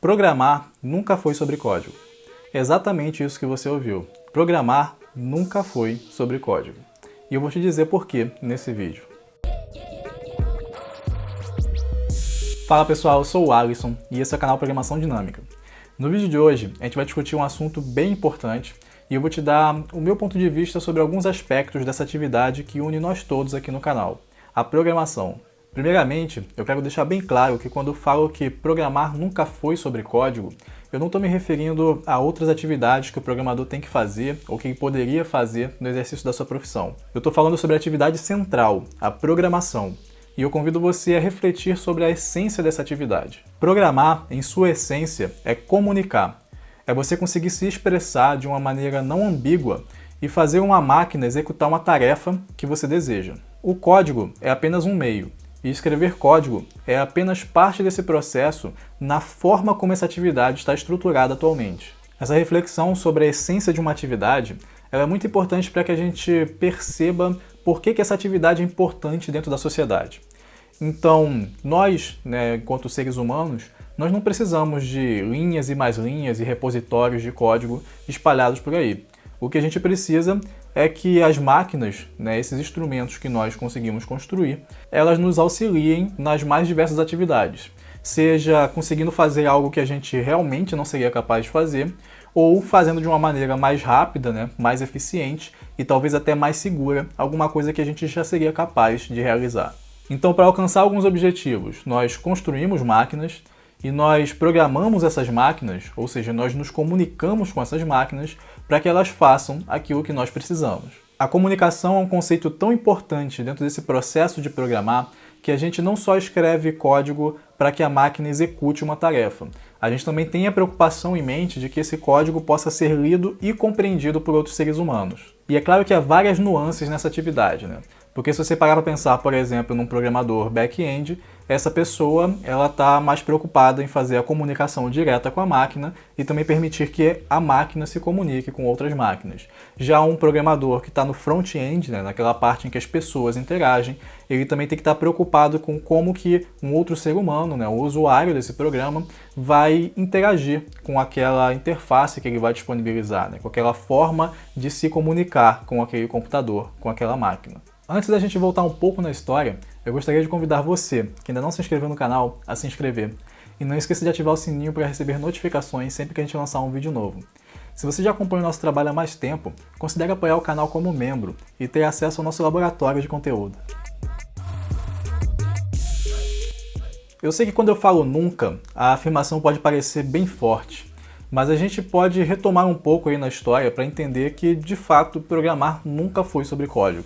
Programar nunca foi sobre código. É exatamente isso que você ouviu. Programar nunca foi sobre código. E eu vou te dizer por quê nesse vídeo. Fala pessoal, eu sou o Alisson e esse é o canal Programação Dinâmica. No vídeo de hoje a gente vai discutir um assunto bem importante e eu vou te dar o meu ponto de vista sobre alguns aspectos dessa atividade que une nós todos aqui no canal, a programação. Primeiramente, eu quero deixar bem claro que quando eu falo que programar nunca foi sobre código, eu não estou me referindo a outras atividades que o programador tem que fazer ou que ele poderia fazer no exercício da sua profissão. Eu estou falando sobre a atividade central, a programação. E eu convido você a refletir sobre a essência dessa atividade. Programar, em sua essência, é comunicar. É você conseguir se expressar de uma maneira não ambígua e fazer uma máquina executar uma tarefa que você deseja. O código é apenas um meio. E escrever código é apenas parte desse processo na forma como essa atividade está estruturada atualmente. Essa reflexão sobre a essência de uma atividade ela é muito importante para que a gente perceba por que essa atividade é importante dentro da sociedade. Então, nós, enquanto seres humanos, nós não precisamos de linhas e mais linhas e repositórios de código espalhados por aí. O que a gente precisa é que as máquinas, esses instrumentos que nós conseguimos construir, elas nos auxiliem nas mais diversas atividades. Seja conseguindo fazer algo que a gente realmente não seria capaz de fazer, ou fazendo de uma maneira mais rápida, mais eficiente e talvez até mais segura, alguma coisa que a gente já seria capaz de realizar. Então, para alcançar alguns objetivos, nós construímos máquinas e nós programamos essas máquinas, ou seja, nós nos comunicamos com essas máquinas para que elas façam aquilo que nós precisamos. A comunicação é um conceito tão importante dentro desse processo de programar que a gente não só escreve código para que a máquina execute uma tarefa. A gente também tem a preocupação em mente de que esse código possa ser lido e compreendido por outros seres humanos. E é claro que há várias nuances nessa atividade, Porque se você parar para pensar, por exemplo, num programador back-end, essa pessoa ela está mais preocupada em fazer a comunicação direta com a máquina e também permitir que a máquina se comunique com outras máquinas. Já um programador que está no front-end, naquela parte em que as pessoas interagem, ele também tem que estar preocupado com como que um outro ser humano, o usuário desse programa, vai interagir com aquela interface que ele vai disponibilizar, com aquela forma de se comunicar com aquele computador, com aquela máquina. Antes da gente voltar um pouco na história, eu gostaria de convidar você, que ainda não se inscreveu no canal, a se inscrever. E não esqueça de ativar o sininho para receber notificações sempre que a gente lançar um vídeo novo. Se você já acompanha o nosso trabalho há mais tempo, considere apoiar o canal como membro e ter acesso ao nosso laboratório de conteúdo. Eu sei que quando eu falo nunca, a afirmação pode parecer bem forte, mas a gente pode retomar um pouco aí na história para entender que, de fato, programar nunca foi sobre código.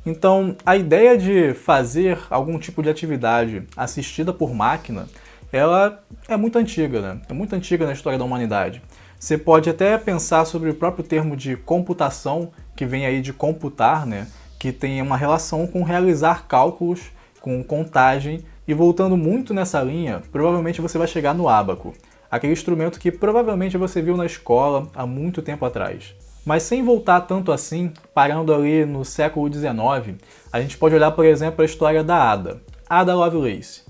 Então, a ideia de fazer algum tipo de atividade assistida por máquina, ela é muito antiga, É muito antiga na história da humanidade. Você pode até pensar sobre o próprio termo de computação, que vem aí de computar, Que tem uma relação com realizar cálculos, com contagem, e voltando muito nessa linha, provavelmente você vai chegar no ábaco, aquele instrumento que provavelmente você viu na escola há muito tempo atrás. Mas sem voltar tanto assim, parando ali no século XIX, a gente pode olhar, por exemplo, a história da Ada Lovelace.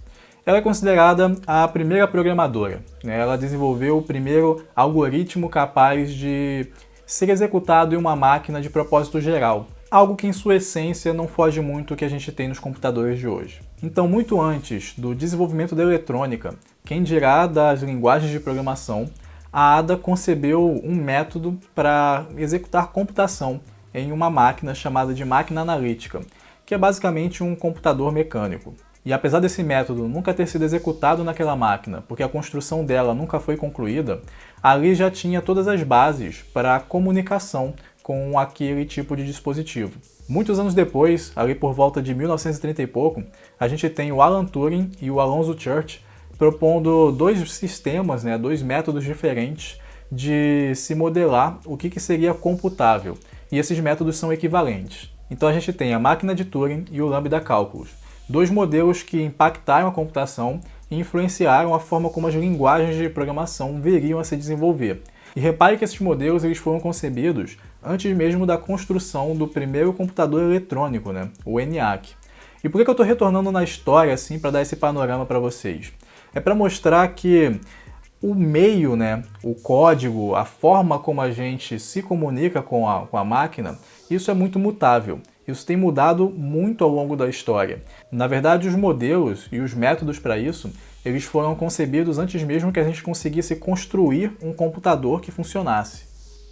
Ela é considerada a primeira programadora. Ela desenvolveu o primeiro algoritmo capaz de ser executado em uma máquina de propósito geral, algo que em sua essência não foge muito do que a gente tem nos computadores de hoje. Então, muito antes do desenvolvimento da eletrônica, quem dirá das linguagens de programação, a Ada concebeu um método para executar computação em uma máquina chamada de máquina analítica, que é basicamente um computador mecânico. E apesar desse método nunca ter sido executado naquela máquina, porque a construção dela nunca foi concluída, ali já tinha todas as bases para a comunicação com aquele tipo de dispositivo. Muitos anos depois, ali por volta de 1930 e pouco, a gente tem o Alan Turing e o Alonzo Church propondo dois sistemas, dois métodos diferentes de se modelar o que seria computável. E esses métodos são equivalentes. Então a gente tem a máquina de Turing e o Lambda Calculus, dois modelos que impactaram a computação e influenciaram a forma como as linguagens de programação viriam a se desenvolver. E repare que esses modelos eles foram concebidos antes mesmo da construção do primeiro computador eletrônico, o ENIAC. E por que eu estou retornando na história assim para dar esse panorama para vocês? É para mostrar que O meio, né, o código, a forma como a gente se comunica com a máquina, isso é muito mutável. Isso tem mudado muito ao longo da história. Na verdade, os modelos e os métodos para isso, eles foram concebidos antes mesmo que a gente conseguisse construir um computador que funcionasse.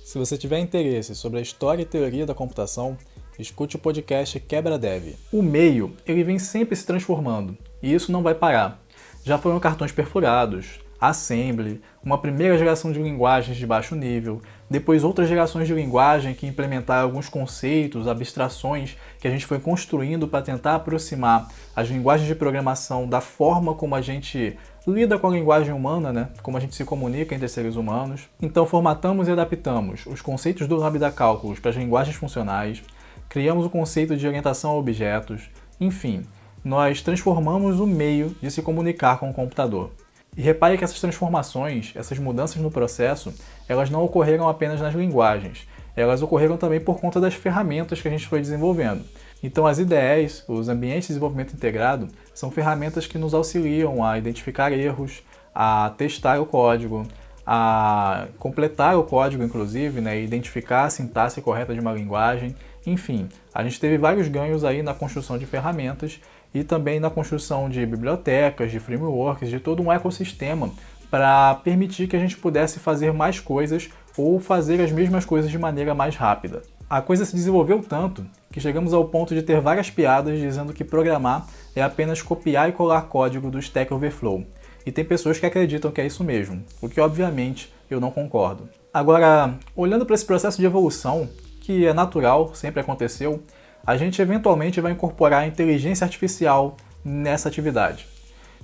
Se você tiver interesse sobre a história e teoria da computação, escute o podcast Quebra Dev. O meio, ele vem sempre se transformando, e isso não vai parar. Já foram cartões perfurados, assembly, uma primeira geração de linguagens de baixo nível, depois outras gerações de linguagem que implementaram alguns conceitos, abstrações que a gente foi construindo para tentar aproximar as linguagens de programação da forma como a gente lida com a linguagem humana, né? Como a gente se comunica entre seres humanos. Então formatamos e adaptamos os conceitos do Lambda Cálculos para as linguagens funcionais, criamos o conceito de orientação a objetos, enfim, nós transformamos o meio de se comunicar com o computador. E repare que essas transformações, essas mudanças no processo, elas não ocorreram apenas nas linguagens, elas ocorreram também por conta das ferramentas que a gente foi desenvolvendo. Então as IDEs, os ambientes de desenvolvimento integrado, são ferramentas que nos auxiliam a identificar erros, a testar o código, a completar o código, inclusive, né, e identificar a sintaxe correta de uma linguagem. Enfim, a gente teve vários ganhos aí na construção de ferramentas e também na construção de bibliotecas, de frameworks, de todo um ecossistema para permitir que a gente pudesse fazer mais coisas ou fazer as mesmas coisas de maneira mais rápida. A coisa se desenvolveu tanto que chegamos ao ponto de ter várias piadas dizendo que programar é apenas copiar e colar código do Stack Overflow. E tem pessoas que acreditam que é isso mesmo, o que obviamente eu não concordo. Agora, olhando para esse processo de evolução, que é natural, sempre aconteceu, a gente eventualmente vai incorporar a inteligência artificial nessa atividade.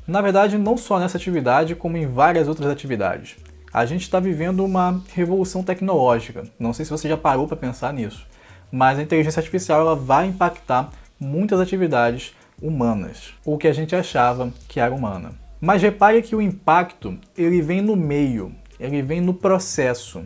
Na verdade, não só nessa atividade, como em várias outras atividades. A gente está vivendo uma revolução tecnológica. Não sei se você já parou para pensar nisso, mas a inteligência artificial ela vai impactar muitas atividades humanas, ou que a gente achava que era humana. Mas repare que o impacto ele vem no meio, ele vem no processo,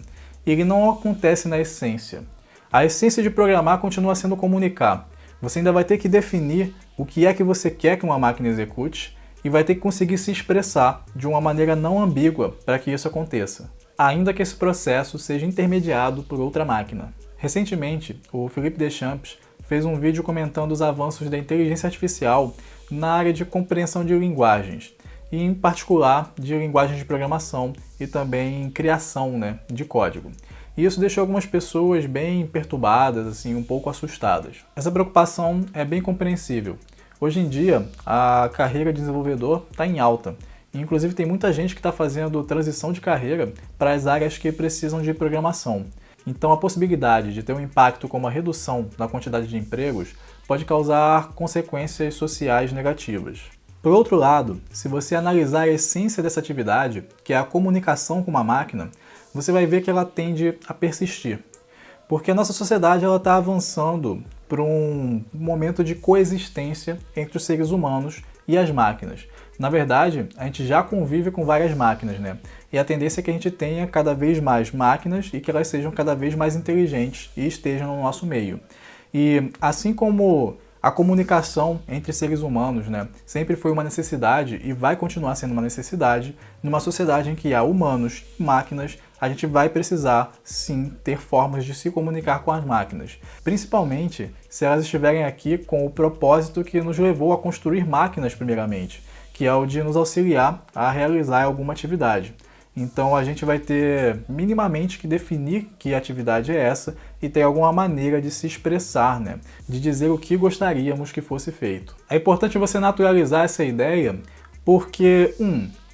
ele não acontece na essência. A essência de programar continua sendo comunicar. Você ainda vai ter que definir o que é que você quer que uma máquina execute e vai ter que conseguir se expressar de uma maneira não ambígua para que isso aconteça, ainda que esse processo seja intermediado por outra máquina. Recentemente, o Philippe Deschamps fez um vídeo comentando os avanços da inteligência artificial na área de compreensão de linguagens, e em particular de linguagens de programação e também criação, né, de código. E isso deixou algumas pessoas bem perturbadas, assim, um pouco assustadas. Essa preocupação é bem compreensível. Hoje em dia, a carreira de desenvolvedor está em alta. E, inclusive, tem muita gente que está fazendo transição de carreira para as áreas que precisam de programação. Então, a possibilidade de ter um impacto como a redução na quantidade de empregos pode causar consequências sociais negativas. Por outro lado, se você analisar a essência dessa atividade, que é a comunicação com uma máquina, você vai ver que ela tende a persistir. Porque a nossa sociedade está avançando para um momento de coexistência entre os seres humanos e as máquinas. Na verdade, a gente já convive com várias máquinas, né? E a tendência é que a gente tenha cada vez mais máquinas e que elas sejam cada vez mais inteligentes e estejam no nosso meio. E assim como a comunicação entre seres humanos, né, sempre foi uma necessidade e vai continuar sendo uma necessidade, numa sociedade em que há humanos e máquinas, a gente vai precisar, sim, ter formas de se comunicar com as máquinas. Principalmente se elas estiverem aqui com o propósito que nos levou a construir máquinas primeiramente, que é o de nos auxiliar a realizar alguma atividade. Então a gente vai ter minimamente que definir que atividade é essa e ter alguma maneira de se expressar, né? De dizer o que gostaríamos que fosse feito. É importante você naturalizar essa ideia porque,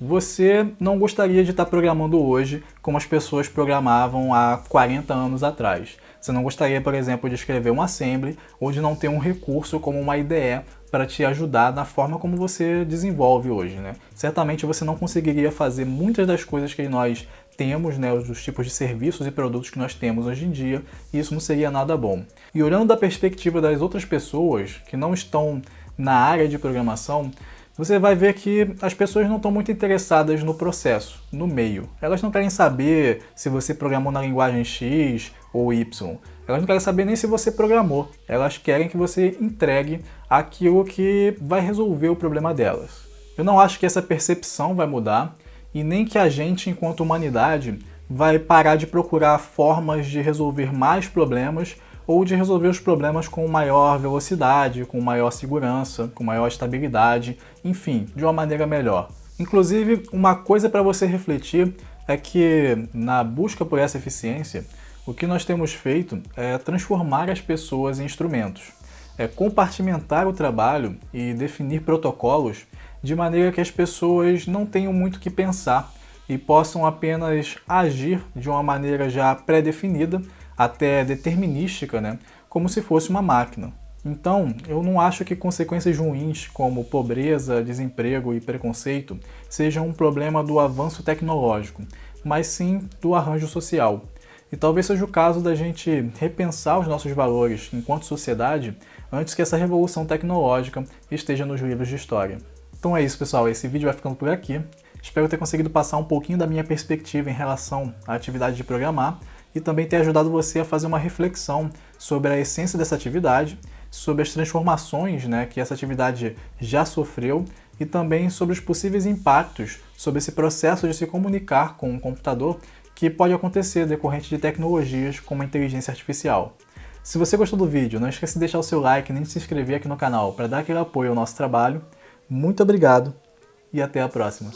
você não gostaria de estar programando hoje como as pessoas programavam há 40 anos atrás. Você não gostaria, por exemplo, de escrever um assembly ou de não ter um recurso como uma IDE para te ajudar na forma como você desenvolve hoje, né? Certamente você não conseguiria fazer muitas das coisas que nós temos, né, os tipos de serviços e produtos que nós temos hoje em dia, e isso não seria nada bom. E olhando da perspectiva das outras pessoas que não estão na área de programação, você vai ver que as pessoas não estão muito interessadas no processo, no meio. Elas não querem saber se você programou na linguagem X ou Y. Elas não querem saber nem se você programou. Elas querem que você entregue aquilo que vai resolver o problema delas. Eu não acho que essa percepção vai mudar e nem que a gente, enquanto humanidade, vai parar de procurar formas de resolver mais problemas ou de resolver os problemas com maior velocidade, com maior segurança, com maior estabilidade, enfim, de uma maneira melhor. Inclusive, uma coisa para você refletir é que, na busca por essa eficiência, o que nós temos feito é transformar as pessoas em instrumentos, é compartimentar o trabalho e definir protocolos de maneira que as pessoas não tenham muito o que pensar e possam apenas agir de uma maneira já pré-definida, até determinística, né? Como se fosse uma máquina. Então, eu não acho que consequências ruins como pobreza, desemprego e preconceito sejam um problema do avanço tecnológico, mas sim do arranjo social. E talvez seja o caso da gente repensar os nossos valores enquanto sociedade antes que essa revolução tecnológica esteja nos livros de história. Então é isso, pessoal. Esse vídeo vai ficando por aqui. Espero ter conseguido passar um pouquinho da minha perspectiva em relação à atividade de programar e também ter ajudado você a fazer uma reflexão sobre a essência dessa atividade, sobre as transformações, né, que essa atividade já sofreu e também sobre os possíveis impactos sobre esse processo de se comunicar com um computador que pode acontecer decorrente de tecnologias como a inteligência artificial. Se você gostou do vídeo, não esqueça de deixar o seu like nem de se inscrever aqui no canal para dar aquele apoio ao nosso trabalho. Muito obrigado e até a próxima!